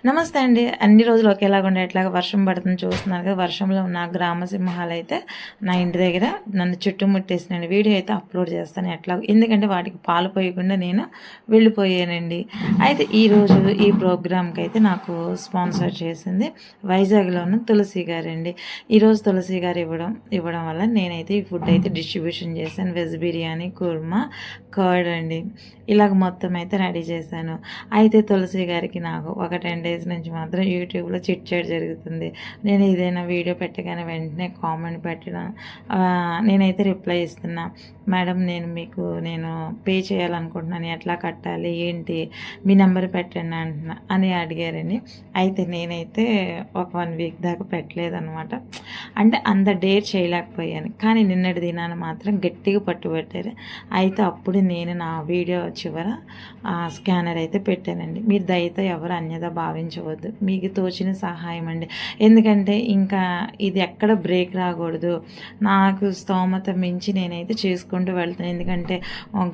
నమస్తే అండి. అన్ని రోజులు ఒకేలాగా ఉండేట్లాగా వర్షం పడుతుంది చూస్తున్నారు కదా! వర్షంలో ఉన్న గ్రామ సింహాలైతే నా ఇంటి దగ్గర నన్ను చుట్టుముట్టేసినాయండి. వీడియో అయితే అప్లోడ్ చేస్తాను ఎట్లాగో. ఎందుకంటే వాటికి పాలు పోయకుండా నేను వెళ్ళిపోయానండి. అయితే ఈరోజు ఈ ప్రోగ్రామ్‌కైతే నాకు స్పాన్సర్ చేసింది వైజాగ్‌లో ఉన్న తులసి గారండి. ఈరోజు తులసి గారు ఇవ్వడం వల్ల నేనైతే ఈ ఫుడ్ అయితే డిస్ట్రిబ్యూషన్ చేశాను. వెజ్ బిర్యానీ, కుర్మా, కర్డ్ అండి. ఇలాగ మొత్తం అయితే రెడీ చేశాను. అయితే తులసి గారికి నాకు ఒక 10 డేస్ నుంచి మాత్రం యూట్యూబ్లో చిట్ చాట్ జరుగుతుంది. నేను ఏదైనా వీడియో పెట్టగానే వెంటనే కామెంట్ పెట్టడం, నేనైతే రిప్లై ఇస్తున్నా. మేడం నేను పే చేయాలనుకుంటున్నాను, ఎట్లా కట్టాలి ఏంటి, మీ నెంబర్ పెట్టండి అని అడిగారండి. అయితే నేనైతే ఒక 1 వీక్ దాకా పెట్టలేదన్నమాట. అంటే అంత డేర్ చేయలేకపోయాను. కానీ నిన్నటి దినాన మాత్రం గట్టిగా పట్టుబట్టారు. అయితే అప్పుడు నేను నా వీడియో చివర స్కానర్ అయితే పెట్టానండి. మీరు దయతో ఎవరు అన్యదా భావించవద్దు. మీకు తోచిన సహాయం అండి. ఎందుకంటే ఇంకా ఇది ఎక్కడ బ్రేక్ రాకూడదు. నాకు స్తోమత మించి నేనైతే చేసుకుంటూ వెళ్తాను. ఎందుకంటే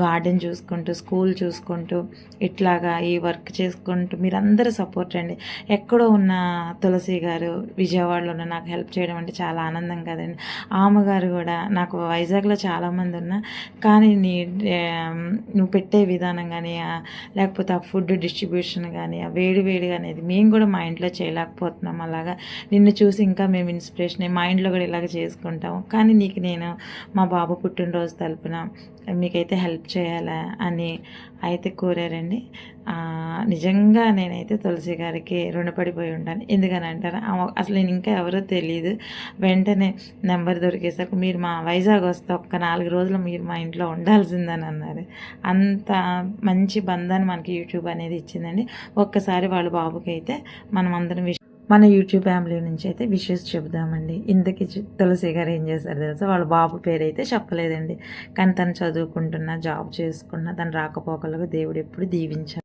గార్డెన్ చూసుకుంటూ, స్కూల్ చూసుకుంటూ, ఇట్లాగా ఈ వర్క్ చేసుకుంటూ మీరందరూ సపోర్ట్ అండి. ఎక్కడో ఉన్న తులసి గారు విజయవాడలో ఉన్న నాకు హెల్ప్ చేయడం అంటే చాలా ఆనందం కదండి. ఆమెగారు కూడా నాకు వైజాగ్లో చాలామంది ఉన్నా కానీ నువ్వు పెట్టే విధానం కానీ లేకపోతే ఆ ఫుడ్ డిస్ట్రిబ్యూషన్ కానీ ఆ వేడిగా అనేది మేము కూడా మా ఇంట్లో చేయలేకపోతున్నాం. అలాగా నిన్ను చూసి ఇంకా మేము ఇన్స్పిరేషన్ మా ఇంట్లో కూడా ఇలాగ చేసుకుంటాము. కానీ నీకు నేను మా బాబు పుట్టినరోజు తలుపున మీకైతే హెల్ప్ చేయాలా అని అయితే కోరారండి. నిజంగా నేనైతే తులసి గారికి రుణపడిపోయి ఉంటాను. ఎందుకని అంటారా, అసలు నేను ఇంకా ఎవరో తెలియదు. వెంటనే నెంబర్ దొరికేసరికి మీరు మా వైజాగ్ వస్తే ఒక్క 4 రోజులు మీరు మా ఇంట్లో ఉండాల్సిందని అన్నారు. అంత మంచి బంధాన్ని మనకి యూట్యూబ్ అనేది ఇచ్చిందండి. ఒక్కసారి వాళ్ళ బాబుకి అయితే మనం అందరం మన యూట్యూబ్ ఫ్యామిలీ నుంచి అయితే విషెస్ చెబుదామండి. ఇంతకీ తులసి గారు ఏం చేశారు తెలుసా, వాళ్ళ బాబు పేరు అయితే చెప్పలేదండి. కానీ తను చదువుకుంటున్నా, జాబ్ చేసుకున్నా, తను రాకపోకలకు దేవుడు ఎప్పుడు దీవించారు.